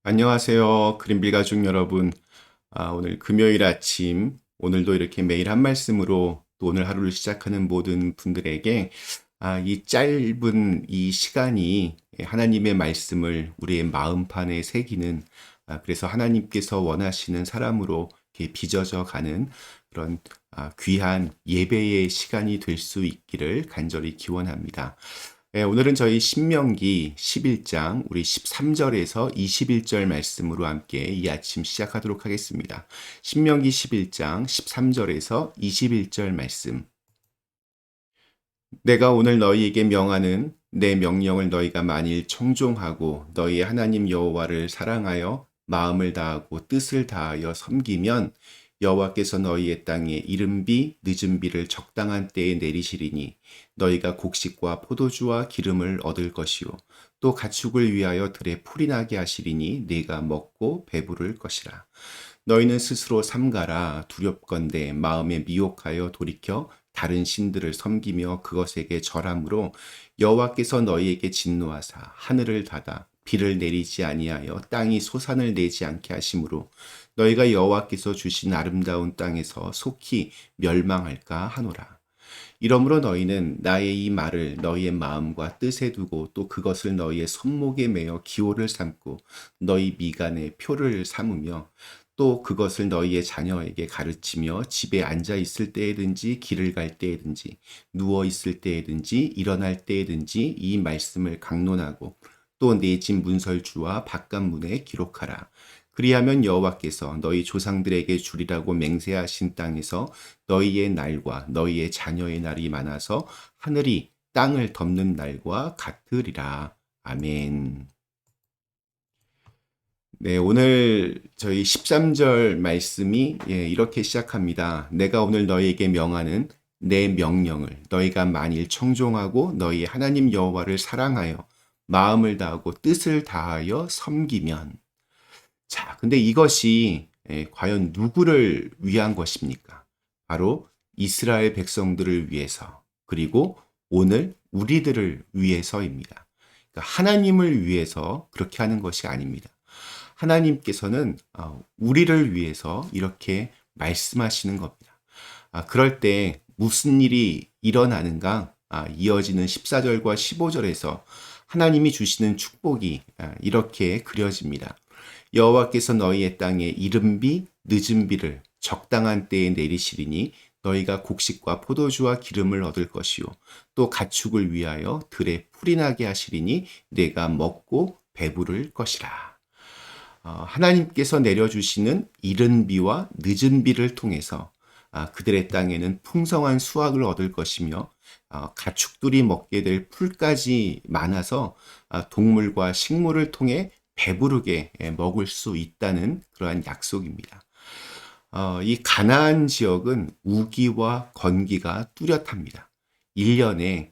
안녕하세요. 그린빌 가족 여러분. 오늘 금요일 아침, 오늘도 이렇게 매일 한 말씀으로 또 오늘 하루를 시작하는 모든 분들에게 이 짧은 이 시간이 하나님의 말씀을 우리의 마음판에 새기는, 그래서 하나님께서 원하시는 사람으로 이렇게 빚어져 가는 그런 귀한 예배의 시간이 될 수 있기를 간절히 기원합니다. 네, 오늘은 저희 신명기 11장 우리 13절에서 21절 말씀으로 함께 이 아침 시작하도록 하겠습니다. 신명기 11장 13절에서 21절 말씀. 내가 오늘 너희에게 명하는 내 명령을 너희가 만일 청종하고 너희의 하나님 여호와를 사랑하여 마음을 다하고 뜻을 다하여 섬기면 여호와께서 너희의 땅에 이른비 늦은 비를 적당한 때에 내리시리니 너희가 곡식과 포도주와 기름을 얻을 것이요 또 가축을 위하여 들에 풀이 나게 하시리니 네가 먹고 배부를 것이라. 너희는 스스로 삼가라. 두렵건대 마음에 미혹하여 돌이켜 다른 신들을 섬기며 그것에게 절함으로 여호와께서 너희에게 진노하사 하늘을 닫아 비를 내리지 아니하여 땅이 소산을 내지 않게 하심으로 너희가 여호와께서 주신 아름다운 땅에서 속히 멸망할까 하노라. 이러므로 너희는 나의 이 말을 너희의 마음과 뜻에 두고 또 그것을 너희의 손목에 매어 기호를 삼고 너희 미간에 표를 삼으며 또 그것을 너희의 자녀에게 가르치며 집에 앉아 있을 때에든지 길을 갈 때에든지 누워 있을 때에든지 일어날 때에든지 이 말씀을 강론하고 또 내 집 문설주와 바깥문에 기록하라. 그리하면 여호와께서 너희 조상들에게 주리라고 맹세하신 땅에서 너희의 날과 너희의 자녀의 날이 많아서 하늘이 땅을 덮는 날과 같으리라. 아멘. 네, 오늘 저희 13절 말씀이 이렇게 시작합니다. 내가 오늘 너희에게 명하는 내 명령을 너희가 만일 청종하고 너희 하나님 여호와를 사랑하여 마음을 다하고 뜻을 다하여 섬기면. 자, 근데 이것이 과연 누구를 위한 것입니까? 바로 이스라엘 백성들을 위해서, 그리고 오늘 우리들을 위해서입니다. 그러니까 하나님을 위해서 그렇게 하는 것이 아닙니다. 하나님께서는 우리를 위해서 이렇게 말씀하시는 겁니다. 그럴 때 무슨 일이 일어나는가? 이어지는 14절과 15절에서 하나님이 주시는 축복이 이렇게 그려집니다. 여호와께서 너희의 땅에 이른 비 늦은 비를 적당한 때에 내리시리니 너희가 곡식과 포도주와 기름을 얻을 것이요 또 가축을 위하여 들에 풀이 나게 하시리니 내가 먹고 배부를 것이라. 하나님께서 내려주시는 이른 비와 늦은 비를 통해서 그들의 땅에는 풍성한 수확을 얻을 것이며 가축들이 먹게 될 풀까지 많아서 동물과 식물을 통해 배부르게 먹을 수 있다는 그러한 약속입니다. 이 가나안 지역은 우기와 건기가 뚜렷합니다. 1년에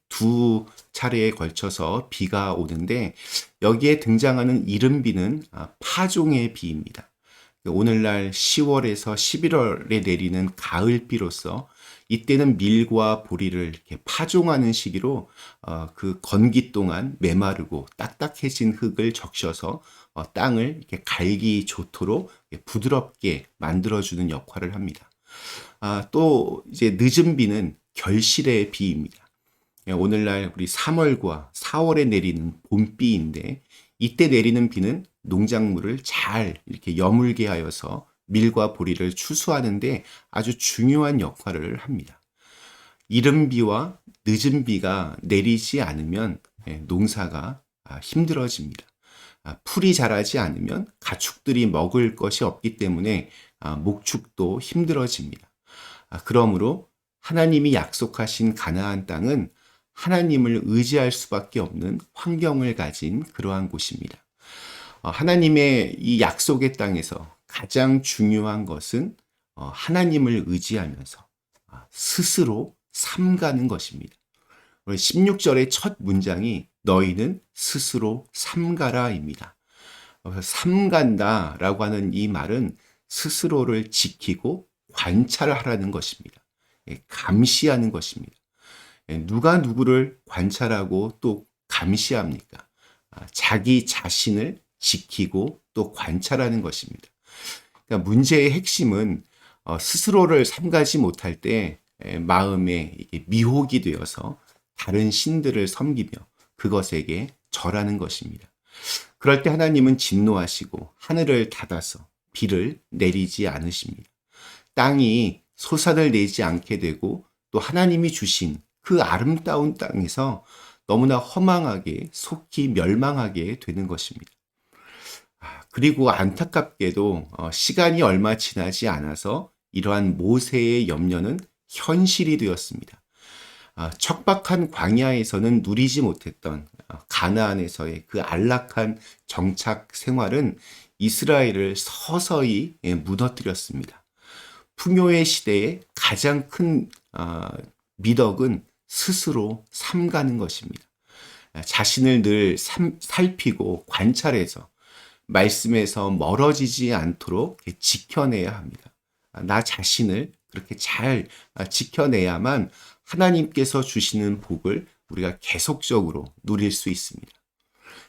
두 차례에 걸쳐서 비가 오는데 여기에 등장하는 이른 비는 파종의 비입니다. 오늘날 10월에서 11월에 내리는 가을비로서 이때는 밀과 보리를 이렇게 파종하는 시기로 그 건기 동안 메마르고 딱딱해진 흙을 적셔서 땅을 이렇게 갈기 좋도록 부드럽게 만들어주는 역할을 합니다. 또 이제 늦은 비는 결실의 비입니다. 오늘날 우리 3월과 4월에 내리는 봄비인데 이때 내리는 비는 농작물을 잘 이렇게 여물게 하여서 밀과 보리를 추수하는데 아주 중요한 역할을 합니다. 이른 비와 늦은 비가 내리지 않으면 농사가 힘들어집니다. 풀이 자라지 않으면 가축들이 먹을 것이 없기 때문에 목축도 힘들어집니다. 그러므로 하나님이 약속하신 가나안 땅은 하나님을 의지할 수밖에 없는 환경을 가진 그러한 곳입니다. 하나님의 이 약속의 땅에서 가장 중요한 것은 하나님을 의지하면서 스스로 삼가는 것입니다. 16절의 첫 문장이 너희는 스스로 삼가라입니다. 삼간다라고 하는 이 말은 스스로를 지키고 관찰하라는 것입니다. 감시하는 것입니다. 누가 누구를 관찰하고 또 감시합니까? 자기 자신을 지키고 또 관찰하는 것입니다. 그러니까 문제의 핵심은 스스로를 삼가지 못할 때 마음에 이게 미혹이 되어서 다른 신들을 섬기며 그것에게 절하는 것입니다. 그럴 때 하나님은 진노하시고 하늘을 닫아서 비를 내리지 않으십니다. 땅이 소산을 내지 않게 되고 또 하나님이 주신 그 아름다운 땅에서 너무나 허망하게 속히 멸망하게 되는 것입니다. 그리고 안타깝게도 시간이 얼마 지나지 않아서 이러한 모세의 염려는 현실이 되었습니다. 척박한 광야에서는 누리지 못했던 가나안에서의 그 안락한 정착 생활은 이스라엘을 서서히 무너뜨렸습니다. 풍요의 시대에 가장 큰 미덕은 스스로 삼가는 것입니다. 자신을 늘 살피고 관찰해서 말씀에서 멀어지지 않도록 지켜내야 합니다. 나 자신을 그렇게 잘 지켜내야만 하나님께서 주시는 복을 우리가 계속적으로 누릴 수 있습니다.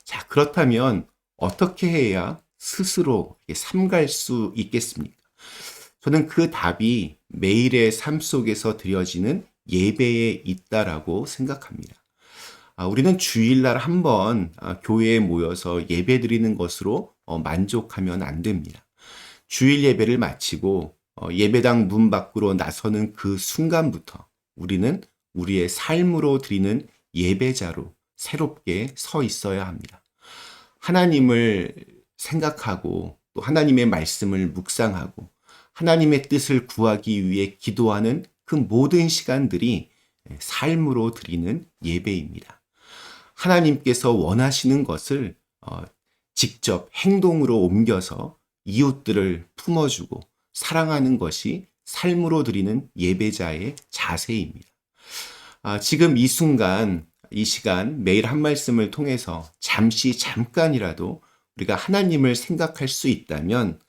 자, 그렇다면 어떻게 해야 스스로 삼갈 수 있겠습니까? 저는 그 답이 매일의 삶 속에서 드려지는 예배에 있다라고 생각합니다. 우리는 주일날 한번 교회에 모여서 예배 드리는 것으로 만족하면 안 됩니다. 주일 예배를 마치고 예배당 문 밖으로 나서는 그 순간부터 우리는 우리의 삶으로 드리는 예배자로 새롭게 서 있어야 합니다. 하나님을 생각하고 또 하나님의 말씀을 묵상하고 하나님의 뜻을 구하기 위해 기도하는 그 모든 시간들이 삶으로 드리는 예배입니다. 하나님께서 원하시는 것을 직접 행동으로 옮겨서 이웃들을 품어주고 사랑하는 것이 삶으로 드리는 예배자의 자세입니다. 지금 이 순간, 이 시간 매일 한 말씀을 통해서 잠깐이라도 우리가 하나님을 생각할 수 있다면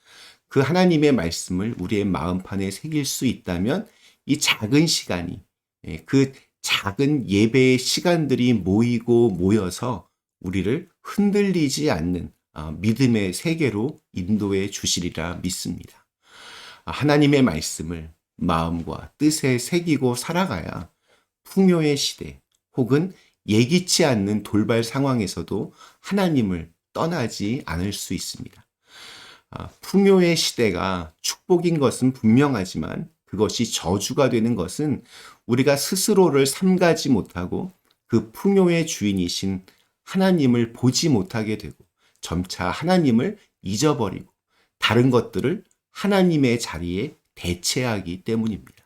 그 하나님의 말씀을 우리의 마음판에 새길 수 있다면 이 작은 시간이 그 작은 예배의 시간들이 모여서 우리를 흔들리지 않는 믿음의 세계로 인도해 주시리라 믿습니다. 하나님의 말씀을 마음과 뜻에 새기고 살아가야 풍요의 시대 혹은 예기치 않는 돌발 상황에서도 하나님을 떠나지 않을 수 있습니다. 풍요의 시대가 축복인 것은 분명하지만 그것이 저주가 되는 것은 우리가 스스로를 삼가지 못하고 그 풍요의 주인이신 하나님을 보지 못하게 되고 점차 하나님을 잊어버리고 다른 것들을 하나님의 자리에 대체하기 때문입니다.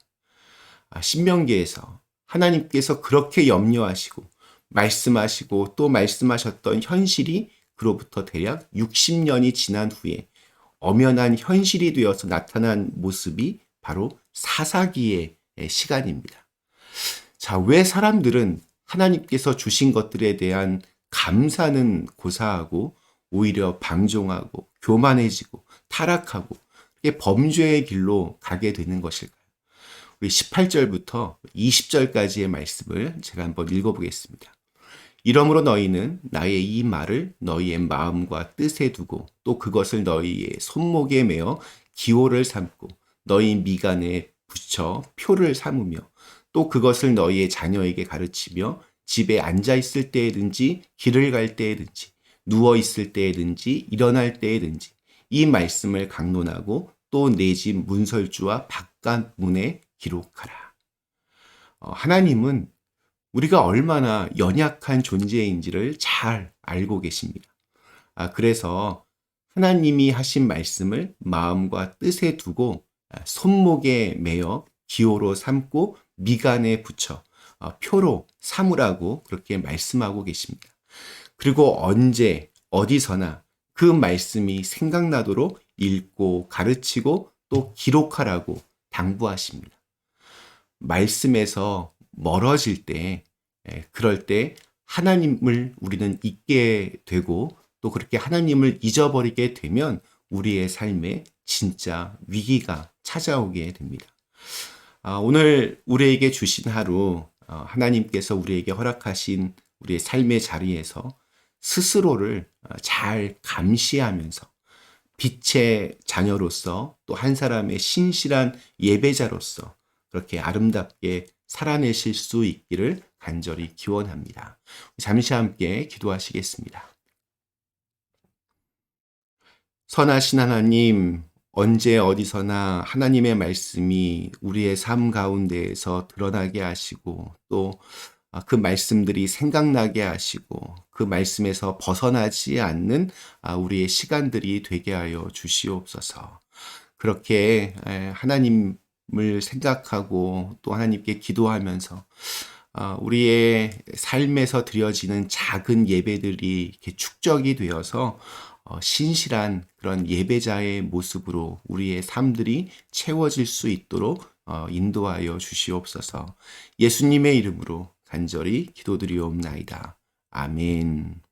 신명기에서 하나님께서 그렇게 염려하시고 말씀하시고 또 말씀하셨던 현실이 그로부터 대략 60년이 지난 후에 엄연한 현실이 되어서 나타난 모습이 바로 사사기의 시간입니다. 자, 왜 사람들은 하나님께서 주신 것들에 대한 감사는 고사하고 오히려 방종하고 교만해지고 타락하고 범죄의 길로 가게 되는 것일까요? 우리 18절부터 20절까지의 말씀을 제가 한번 읽어보겠습니다. 이러므로 너희는 나의 이 말을 너희의 마음과 뜻에 두고 또 그것을 너희의 손목에 매어 기호를 삼고 너희 미간에 붙여 표를 삼으며 또 그것을 너희의 자녀에게 가르치며 집에 앉아 있을 때에든지 길을 갈 때에든지 누워 있을 때에든지 일어날 때에든지 이 말씀을 강론하고 또 내 집 문설주와 바깥 문에 기록하라. 하나님은 우리가 얼마나 연약한 존재인지를 잘 알고 계십니다. 그래서 하나님이 하신 말씀을 마음과 뜻에 두고 손목에 매어 기호로 삼고 미간에 붙여 표로 삼으라고 그렇게 말씀하고 계십니다. 그리고 언제 어디서나 그 말씀이 생각나도록 읽고 가르치고 또 기록하라고 당부하십니다. 말씀에서 멀어질 때 그럴 때 하나님을 우리는 잊게 되고 또 그렇게 하나님을 잊어버리게 되면 우리의 삶에 진짜 위기가 찾아오게 됩니다. 오늘 우리에게 주신 하루 하나님께서 우리에게 허락하신 우리의 삶의 자리에서 스스로를 잘 감시하면서 빛의 자녀로서 또 한 사람의 신실한 예배자로서 그렇게 아름답게 살아내실 수 있기를 간절히 기원합니다. 잠시 함께 기도하시겠습니다. 선하신 하나님, 언제 어디서나 하나님의 말씀이 우리의 삶 가운데에서 드러나게 하시고 또 그 말씀들이 생각나게 하시고 그 말씀에서 벗어나지 않는 우리의 시간들이 되게 하여 주시옵소서. 그렇게 하나님을 생각하고 또 하나님께 기도하면서 우리의 삶에서 드려지는 작은 예배들이 이렇게 축적이 되어서 신실한 그런 예배자의 모습으로 우리의 삶들이 채워질 수 있도록 인도하여 주시옵소서. 예수님의 이름으로 간절히 기도드리옵나이다. 아멘.